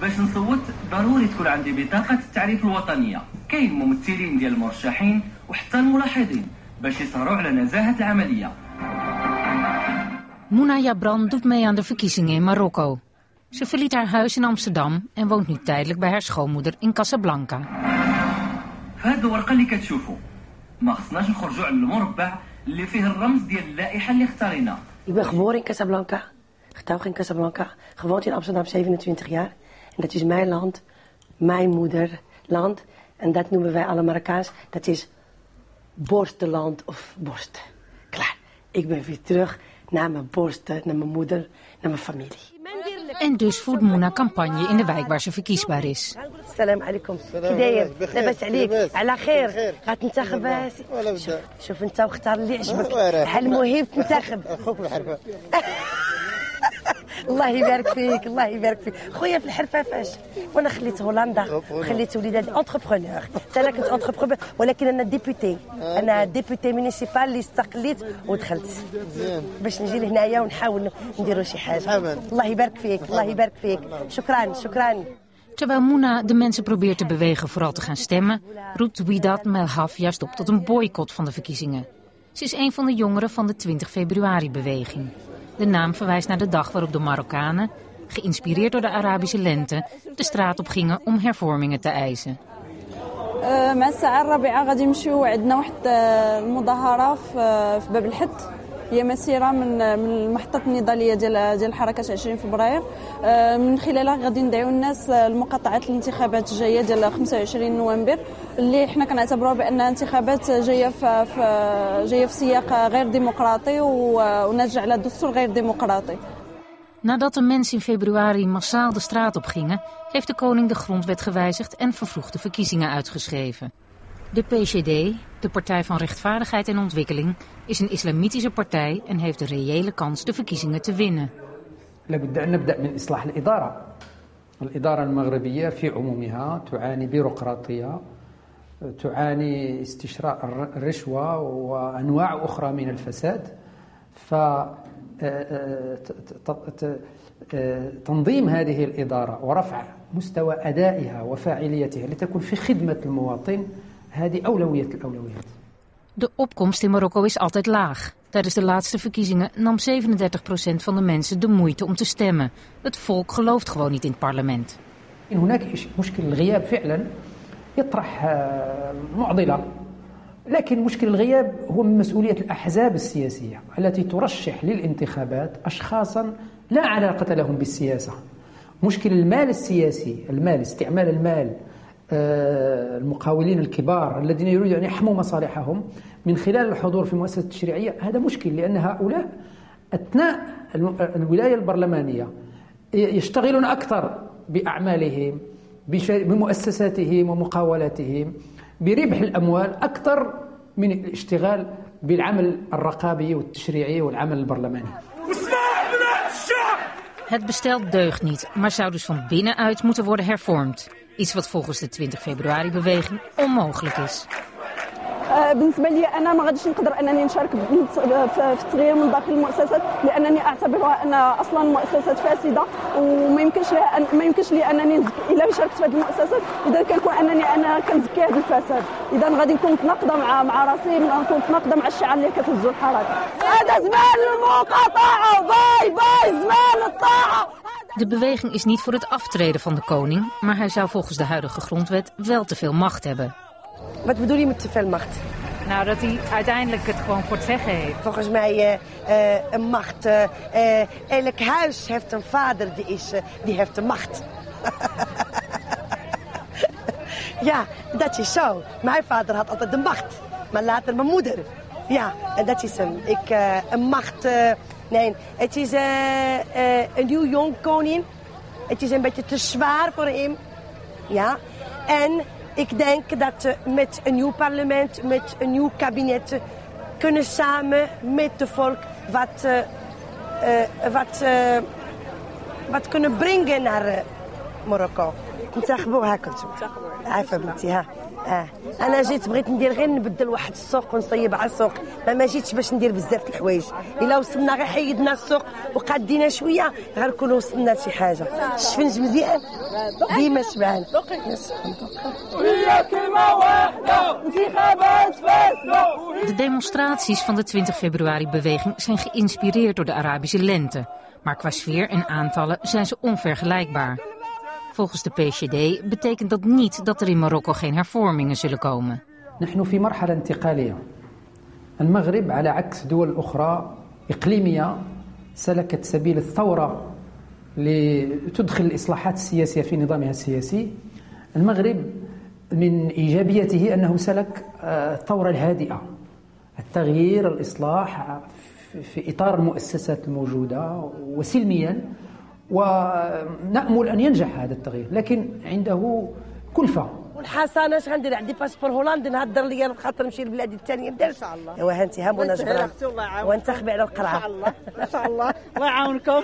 باش نصوت ضروري تكون عندي بطاقة التعريف الوطنية. كاين ممثلين ديال المرشحين وحتى الملاحظين باش يسهروا على نزاهة العملية. Mouna Jabran doet mee aan de verkiezingen in Marokko. Ze verliet haar huis in Amsterdam en woont nu tijdelijk bij haar schoonmoeder in Casablanca. فهاد الورقة اللي كتشوفوا ما خصناش نخرجوا على المربع اللي فيه الرمز ديال اللائحة اللي اختارينا. Ik ben geboren in Casablanca, getrouwd in Casablanca, gewoond in Amsterdam 27 jaar. En dat is mijn land, mijn moederland. En dat noemen wij alle Marokkaans, dat is borstenland of borst. Klaar, ik ben weer terug naar mijn borsten, naar mijn moeder, naar mijn familie. En dus voert Mouna campagne in de wijk waar ze verkiesbaar is. Salam alaikum. كداير لاباس عليك على خير غتنتخب شوف انت واختار اللي عجبك المهم تنتخب اخوك بالحرفه الله يبارك فيك الله يبارك فيك خويا في الحرفه فاش وانا خليت هولندا خليت وليدات انتربرونور انا كنت انتربرونور ولكن انا ديبوتي مونيسيبال اللي استقليت ودخلت باش نجي لهنايا ونحاول نديروا شي حاجه. الله يبارك فيك الله يبارك فيك شكرا. Terwijl Mouna de mensen probeert te bewegen vooral te gaan stemmen, roept Widat Melhaf juist op tot een boycott van de verkiezingen. Ze is een van de jongeren van de 20 februari-beweging. De naam verwijst naar de dag waarop de Marokkanen, geïnspireerd door de Arabische lente, de straat op gingen om hervormingen te eisen. مع الساعة 4 غادي نمشيو عندنا واحد المظاهرة في باب الحد. هي مسيرة من المحطة النضالية ديال الحركة 20 فبراير. من خلالها غادي ندعيو الناس لمقاطعة الانتخابات الجاية ديال 25 نوفمبر اللي حنا كنعتبروها بأنها انتخابات جاية في سياق غير ديمقراطي ونرجع على دستور غير ديمقراطي. Nadat de mensen in februari massaal de straat op gingen, heeft de koning de grondwet gewijzigd en vervroegde verkiezingen uitgeschreven. De PCD, de Partij van Rechtvaardigheid en Ontwikkeling, is een islamitische partij en heeft de reële kans de verkiezingen te winnen. لابد أن نبدأ من إصلاح الإدارة. الإدارة المغربية في عمومها تعاني بيروقراطية، تعاني استشراء الرشوة وأنواع أخرى من الفساد. تنظيم هذه الإدارة ورفع مستوى أدائها وفاعليتها لتكون في خدمة المواطن هذه أولوية الأولويات. De opkomst in Marokko is altijd laag. Tijdens de laatste verkiezingen nam 37% van de mensen de moeite om te stemmen. Het volk gelooft gewoon niet in het parlement. هناك مشكل الغياب فعلا يطرح معضلة. لكن مشكل الغياب هو من مسؤولية الأحزاب السياسية التي ترشح للانتخابات أشخاصا لا علاقة لهم بالسياسة. مشكل المال السياسي، استعمال المال، المقاولين الكبار الذين يريدون أن يحموا مصالحهم من خلال الحضور في المؤسسة التشريعية. هذا مشكل لأن هؤلاء أثناء الولاية البرلمانية يشتغلون أكثر بأعمالهم بمؤسساتهم ومقاولاتهم بربح الأموال أكثر من الاشتغال بالعمل الرقابي والتشريعي والعمل البرلماني. Het bestel deugt niet, maar zou dus van binnenuit moeten worden hervormd. Iets wat volgens de 20 februari-beweging onmogelijk is. بالنسبه لي انا ما غاديش نقدر انني نشارك في التغيير من داخل المؤسسات لانني اعتبرها ان اصلا مؤسسات فاسده وما يمكنش لي انني الا شاركت في هذه المؤسسات اذا كنكون انني انا كنزكي هذا الفساد. اذا غادي نكون متناقضه مع راسي نكون متناقضه مع الشعار اللي كتهزو الحركه. هذا زمان المقاطعه باي زمان الطاعه. De beweging is niet voor het aftreden van de koning, maar hij zou volgens de huidige grondwet wel te veel macht hebben. Wat bedoel je met te veel macht? Nou, dat hij uiteindelijk het gewoon voor het zeggen heeft. Volgens mij een macht. Elk huis heeft een vader die heeft de macht. Ja, dat is zo. Mijn vader had altijd de macht. Maar later mijn moeder. Ja, en dat is hem. Een macht... nee, het is een nieuw jong koning. Het is een beetje te zwaar voor hem. Ja, en... Ik denk dat met een nieuw parlement, met een nieuw kabinet, kunnen samen met het volk wat kunnen brengen naar Marokko. نتاخبوا هاكا نتوما عارفه بنتي ها انا جيت بغيت ندير غير نبدل واحد السوق ونصيب على السوق، ما جيتش باش ندير بزاف الحوايج. الا وصلنا غير حيدنا السوق وقادينا شويه غنكونوا وصلنا لشي حاجه. الشفنج مزيان ديما شبعان. De demonstraties van de 20 februari-beweging zijn geïnspireerd door de Arabische lente. Maar qua sfeer en aantallen zijn ze onvergelijkbaar. Volgens de PCD betekent dat niet dat er in Marokko geen hervormingen zullen komen. نحن في مرحلة انتقالية. المغرب على عكس دول أخرى إقليمية سلكت سبيل الثورة لتدخل الإصلاحات السياسية في نظامها السياسي. المغرب من إيجابيته أنه سلك الثورة الهادئة، التغيير، الإصلاح في إطار المؤسسات الموجودة وسلميا، ونأمل أن ينجح هذا التغيير، لكن عنده كلفة. والحسنه اش غندير؟ عندي باسبور هولندي نهضر ليا خاطر نمشي لبلادي الثانيه ندير ان شاء الله. ايوا هانتي هامونا جبران وانتخبي على القرعه. ان شاء الله ما شاء الله الله يعاونكم.